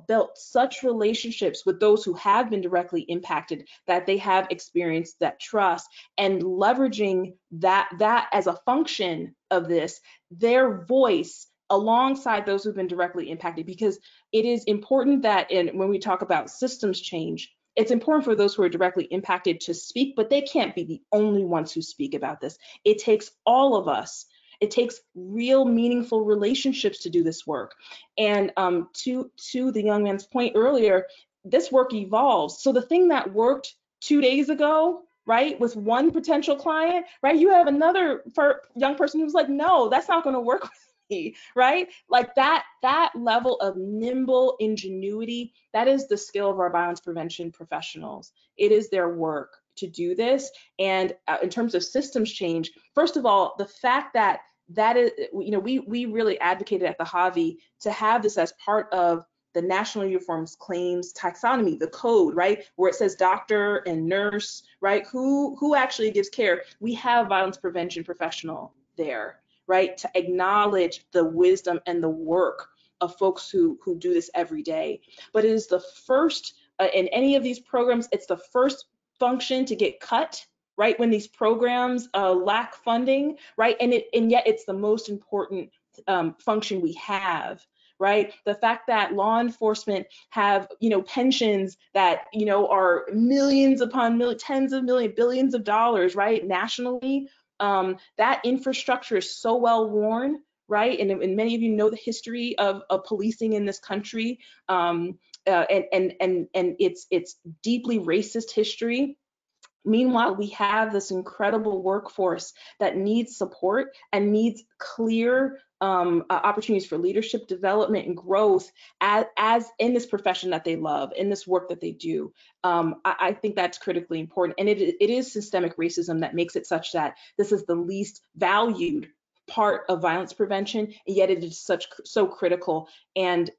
built such relationships with those who have been directly impacted that they have experienced that trust, and leveraging that as a function of this, their voice alongside those who've been directly impacted, because it is important that when we talk about systems change, it's important for those who are directly impacted to speak, but they can't be the only ones who speak about this. It takes all of us. It takes real, meaningful relationships to do this work. And to the young man's point earlier, this work evolves. So the thing that worked 2 days ago, right, with one potential client, right, you have another young person who's like, no, that's not going to work with me, right? Like that level of nimble ingenuity, that is the skill of our violence prevention professionals. It is their work to do this. And in terms of systems change, first of all, the fact that is, we really advocated at the Javi to have this as part of the National Uniform Claims Taxonomy, the code, right, where it says doctor and nurse, right, who actually gives care. We have violence prevention professional there, right, to acknowledge the wisdom and the work of folks who do this every day. But it is the first, in any of these programs, it's the first function to get cut, right, when these programs lack funding, right, and yet it's the most important function we have, right? The fact that law enforcement have, pensions that, are millions upon millions, tens of millions, billions of dollars, right, nationally. That infrastructure is so well worn, right? And many of you know the history of policing in this country, and it's deeply racist history. Meanwhile, we have this incredible workforce that needs support and needs clear opportunities for leadership development and growth as in this profession that they love, in this work that they do. I think that's critically important. And it is systemic racism that makes it such that this is the least valued part of violence prevention, and yet it is so critical. And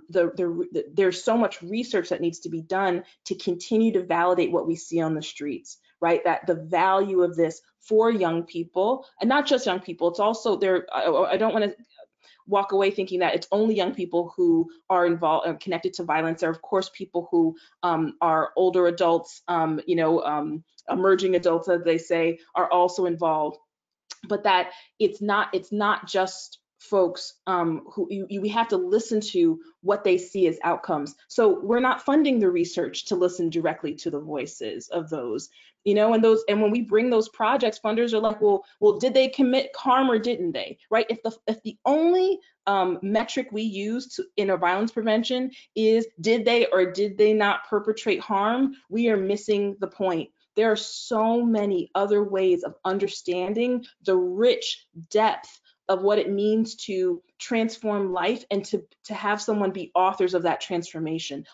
there's so much research that needs to be done to continue to validate what we see on the streets, right? That the value of this for young people, and not just young people, it's also there. I don't want to walk away thinking that it's only young people who are involved or connected to violence. There are, of course, people who are older adults, emerging adults, as they say, are also involved. But that it's not just folks who we have to listen to what they see as outcomes. So we're not funding the research to listen directly to the voices of those, and when we bring those projects, funders are like, well, did they commit harm or didn't they, right? If the only metric we use in a violence prevention is did they or did they not perpetrate harm, we are missing the point. There are so many other ways of understanding the rich depth of what it means to transform life and to have someone be authors of that transformation,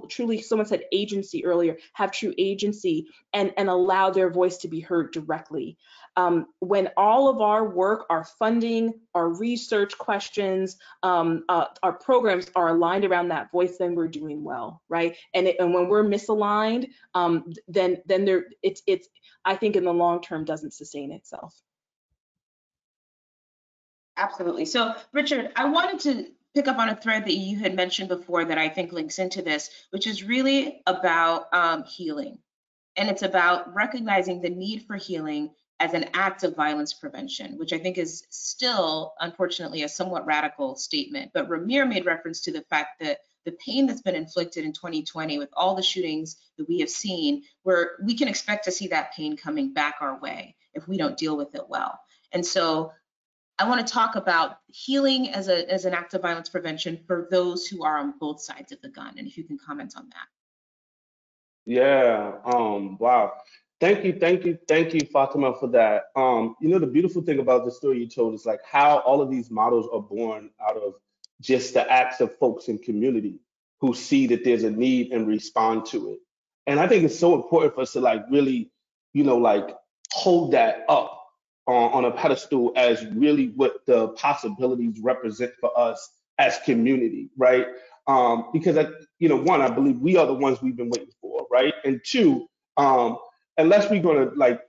truly, someone said agency earlier, have true agency and allow their voice to be heard directly. When all of our work, our funding, our research questions, our programs are aligned around that voice, then we're doing well, right? And when we're misaligned, then it's I think in the long term doesn't sustain itself. Absolutely. So, Richard, I wanted to pick up on a thread that you had mentioned before that I think links into this, which is really about healing. And it's about recognizing the need for healing as an act of violence prevention, which I think is still, unfortunately, a somewhat radical statement. But Ramier made reference to the fact that the pain that's been inflicted in 2020 with all the shootings that we have seen, where we can expect to see that pain coming back our way if we don't deal with it well. And so I want to talk about healing as an act of violence prevention for those who are on both sides of the gun, and if you can comment on that. Yeah. Wow. Thank you, Fatima, for that. The beautiful thing about the story you told is like how all of these models are born out of just the acts of folks in community who see that there's a need and respond to it. And I think it's so important for us to like really, like hold that up on a pedestal as really what the possibilities represent for us as community, right? Because one, I believe we are the ones we've been waiting for, right? And two, unless we're going to like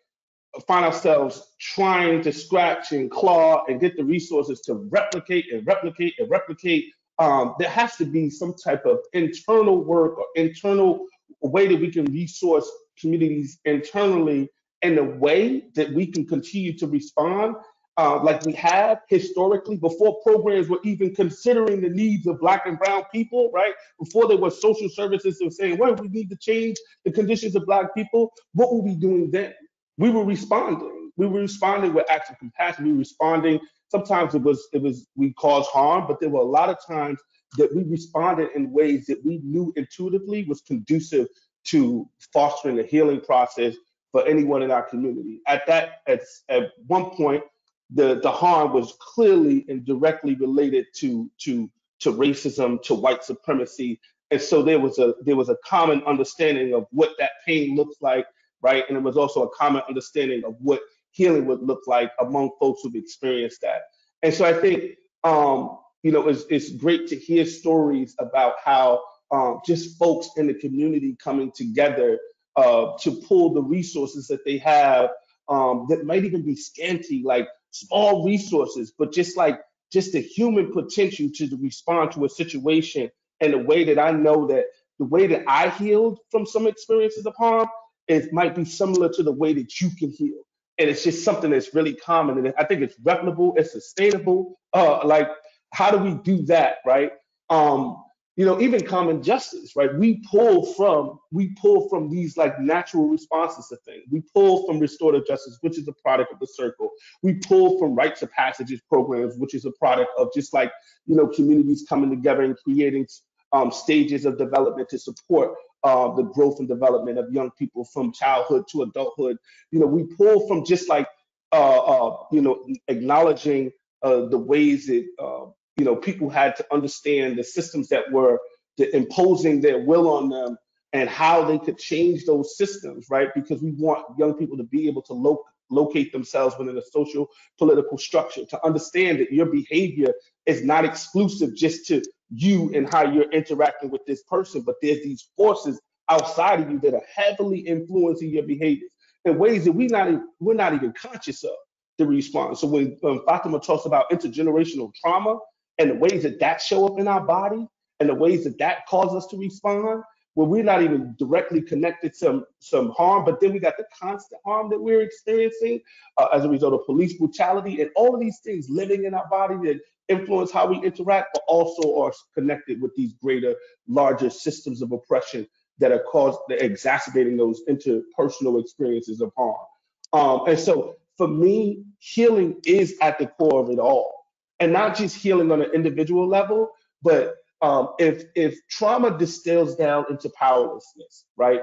find ourselves trying to scratch and claw and get the resources to replicate and replicate and replicate, there has to be some type of internal work or internal way that we can resource communities internally in a way that we can continue to respond like we have historically before programs were even considering the needs of Black and Brown people, right? Before there were social services that were saying, well, we need to change the conditions of Black people. What were we doing then? We were responding. We were responding with acts of compassion. We were responding. Sometimes it was we caused harm, but there were a lot of times that we responded in ways that we knew intuitively was conducive to fostering a healing process for anyone in our community. At one point, the harm was clearly and directly related to racism, to white supremacy, and so there was a common understanding of what that pain looks like, right? And it was also a common understanding of what healing would look like among folks who've experienced that. And so I think it's great to hear stories about how just folks in the community coming together to pull the resources that they have that might even be scanty, like small resources, but just the human potential to respond to a situation in a way that I know that the way that I healed from some experiences of harm, it might be similar to the way that you can heal. And it's just something that's really common. And I think it's replicable, it's sustainable. Like, how do we do that, right? Even common justice, right? We pull from these like natural responses to things. We pull from restorative justice, which is a product of the circle. We pull from rites of passages programs, which is a product of just like, communities coming together and creating stages of development to support the growth and development of young people from childhood to adulthood. We pull from just like, acknowledging the ways that, people had to understand the systems that were imposing their will on them and how they could change those systems, right? Because we want young people to be able to locate themselves within a social political structure, to understand that your behavior is not exclusive just to you and how you're interacting with this person, but there's these forces outside of you that are heavily influencing your behaviors in ways that we're not even conscious of the response. So when Fatimah talks about intergenerational trauma and the ways that that show up in our body and the ways that that cause us to respond, where we're not even directly connected to some harm, but then we got the constant harm that we're experiencing as a result of police brutality and all of these things living in our body that influence how we interact, but also are connected with these greater, larger systems of oppression that are exacerbating those interpersonal experiences of harm. And so for me, healing is at the core of it all. And not just healing on an individual level, but if trauma distills down into powerlessness, right,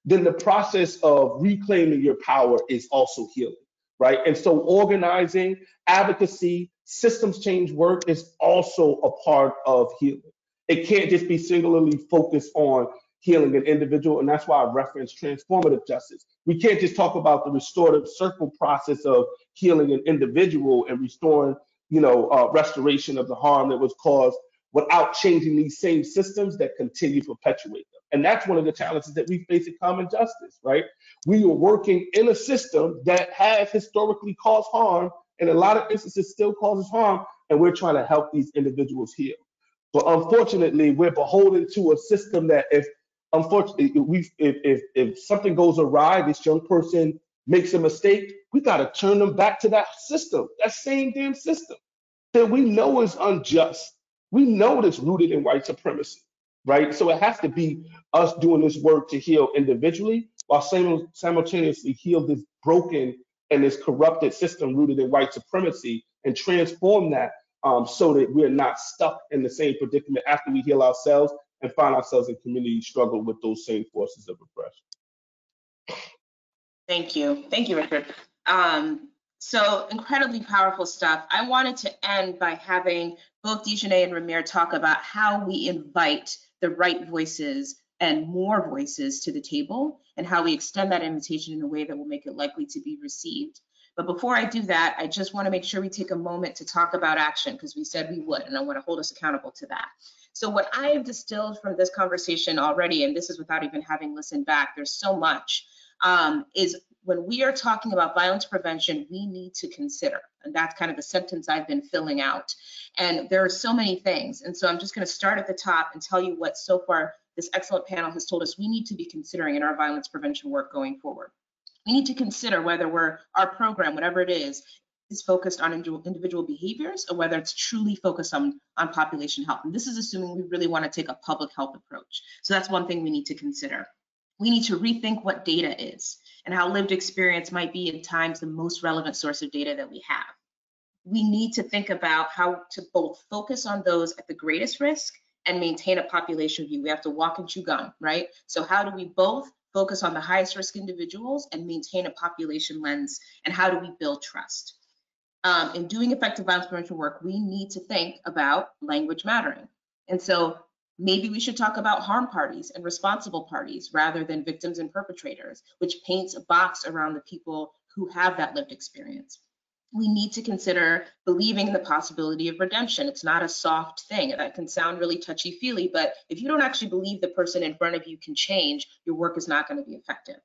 then the process of reclaiming your power is also healing, right? And so organizing, advocacy, systems change work is also a part of healing. It can't just be singularly focused on healing an individual, and that's why I reference transformative justice. We can't just talk about the restorative circle process of healing an individual and restoring, restoration of the harm that was caused without changing these same systems that continue to perpetuate them. And that's one of the challenges that we face at Common Justice, right? We are working in a system that has historically caused harm, and in a lot of instances still causes harm, and we're trying to help these individuals heal. But unfortunately, we're beholden to a system that if something goes awry, this young person makes a mistake, we got to turn them back to that system, that same damn system that we know is unjust. We know it's rooted in white supremacy, right? So it has to be us doing this work to heal individually while simultaneously heal this broken and this corrupted system rooted in white supremacy and transform that so that we're not stuck in the same predicament after we heal ourselves and find ourselves in communities struggle with those same forces of oppression. Thank you. Thank you, Richard. So incredibly powerful stuff. I wanted to end by having both Dijonée and Ramier talk about how we invite the right voices and more voices to the table and how we extend that invitation in a way that will make it likely to be received. But before I do that, I just want to make sure we take a moment to talk about action because we said we would, and I want to hold us accountable to that. So what I have distilled from this conversation already, and this is without even having listened back, there's so much, is when we are talking about violence prevention, we need to consider, and that's kind of the sentence I've been filling out. And there are so many things. And so I'm just going to start at the top and tell you what so far this excellent panel has told us we need to be considering in our violence prevention work going forward. We need to consider whether our program, whatever it is focused on individual behaviors or whether it's truly focused on population health. And this is assuming we really want to take a public health approach. So that's one thing we need to consider. We need to rethink what data is and how lived experience might be at times the most relevant source of data that we have. We need to think about how to both focus on those at the greatest risk and maintain a population view. We have to walk and chew gum, right? So how do we both focus on the highest risk individuals and maintain a population lens, and how do we build trust? In doing effective violence prevention work, we need to think about language mattering. And so maybe we should talk about harm parties and responsible parties rather than victims and perpetrators, which paints a box around the people who have that lived experience. We need to consider believing in the possibility of redemption. It's not a soft thing. That can sound really touchy-feely, but if you don't actually believe the person in front of you can change, your work is not going to be effective.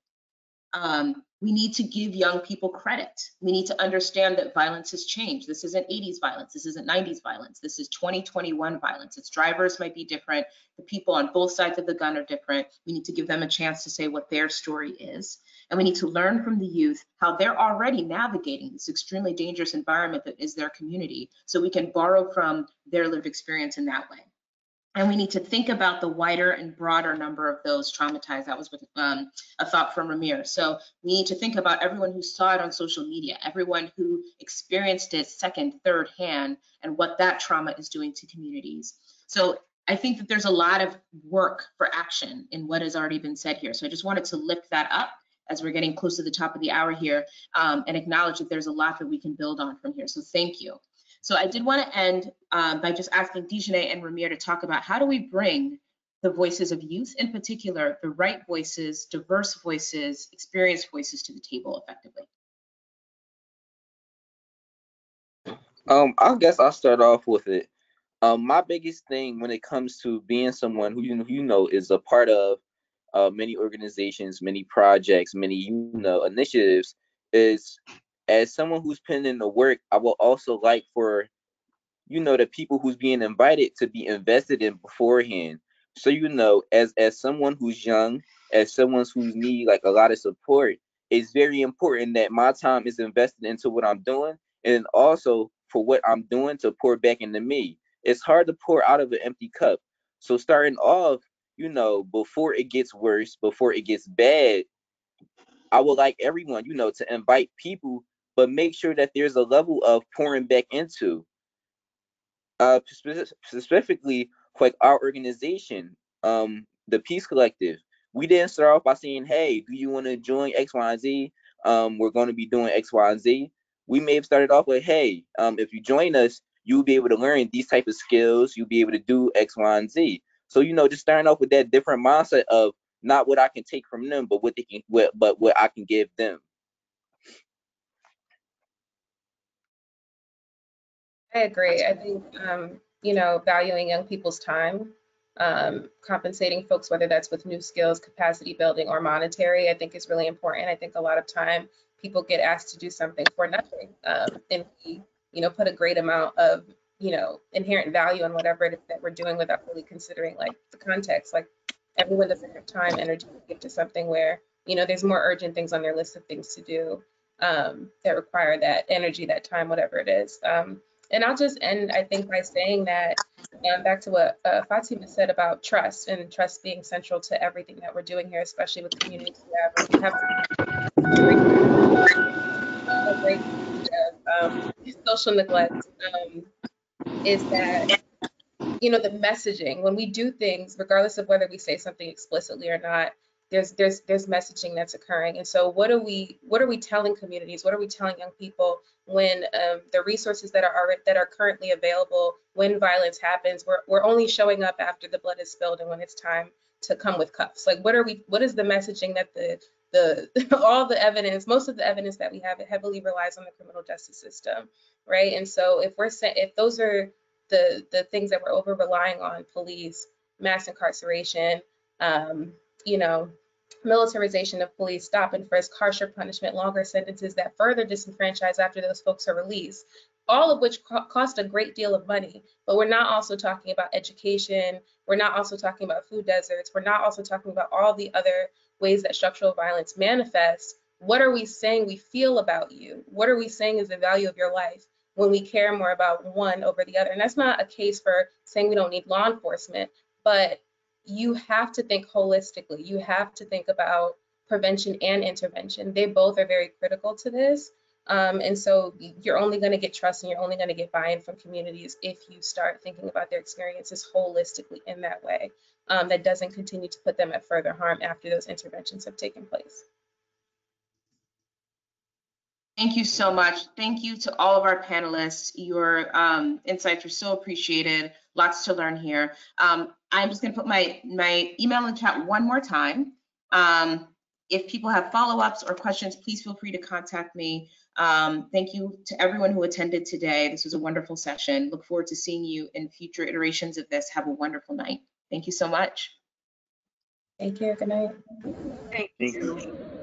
We need to give young people credit. We need to understand that violence has changed. This isn't 80s violence. This isn't 90s violence. This is 2021 violence. Its drivers might be different. The people on both sides of the gun are different. We need to give them a chance to say what their story is. And we need to learn from the youth how they're already navigating this extremely dangerous environment that is their community, so we can borrow from their lived experience in that way. And we need to think about the wider and broader number of those traumatized. That was with, a thought from Ramier. So we need to think about everyone who saw it on social media, everyone who experienced it second, third hand, and what that trauma is doing to communities. So I think that there's a lot of work for action in what has already been said here. So I just wanted to lift that up as we're getting close to the top of the hour here, and acknowledge that there's a lot that we can build on from here. So thank you. So I did want to end by just asking Dijonée and Ramier to talk about how do we bring the voices of youth in particular, the right voices, diverse voices, experienced voices to the table effectively. I guess I'll start off with it. My biggest thing when it comes to being someone who you know is a part of many organizations, many projects, many initiatives, is as someone who's putting in the work, I will also like for the people who's being invited to be invested in beforehand. So as someone who's young, as someone who's need like a lot of support, it's very important that my time is invested into what I'm doing, and also for what I'm doing to pour back into me. It's hard to pour out of an empty cup. So starting off, before it gets worse, before it gets bad, I would like everyone, to invite people, but make sure that there's a level of pouring back into. Specifically for like our organization, the Peace Collective. We didn't start off by saying, "Hey, do you want to join X, Y, and Z? We're going to be doing X, Y, and Z." We may have started off with, "Hey, if you join us, you'll be able to learn these type of skills. You'll be able to do X, Y, and Z." So just starting off with that different mindset of not what I can take from them, but what I can give them. I agree. I think, valuing young people's time, compensating folks, whether that's with new skills, capacity building, or monetary, I think is really important. I think a lot of time people get asked to do something for nothing. And we, put a great amount of, inherent value on whatever it is that we're doing without really considering like the context. Like everyone doesn't have time, energy to get to something where, there's more urgent things on their list of things to do that require that energy, that time, whatever it is. And I'll just end, I think, by saying that back to what Fatimah said about trust and trust being central to everything that we're doing here, especially with the communities we have. We have a great social neglect is that, the messaging, when we do things, regardless of whether we say something explicitly or not, there's messaging that's occurring. And so what are we telling communities? What are we telling young people when the resources that are currently available, when violence happens, we're only showing up after the blood is spilled and when it's time to come with cuffs? Like what is the messaging that the all the evidence, most of the evidence that we have, it heavily relies on the criminal justice system, right? And so if those are the things that we're over relying on, police, mass incarceration, you know, militarization of police, stop and frisk, harsher punishment, longer sentences that further disenfranchise after those folks are released, all of which cost a great deal of money. But we're not also talking about education. We're not also talking about food deserts. We're not also talking about all the other ways that structural violence manifests. What are we saying we feel about you? What are we saying is the value of your life when we care more about one over the other? And that's not a case for saying we don't need law enforcement, but you have to think holistically. You have to think about prevention and intervention. They both are very critical to this. And so you're only going to get trust and you're only going to get buy-in from communities if you start thinking about their experiences holistically in that way, that doesn't continue to put them at further harm after those interventions have taken place. Thank you so much. Thank you to all of our panelists. Your insights were so appreciated. Lots to learn here. I'm just going to put my email in the chat one more time. If people have follow-ups or questions, please feel free to contact me. Thank you to everyone who attended today. This was a wonderful session. Look forward to seeing you in future iterations of this. Have a wonderful night. Thank you so much. Thank you. Good night. Thank you.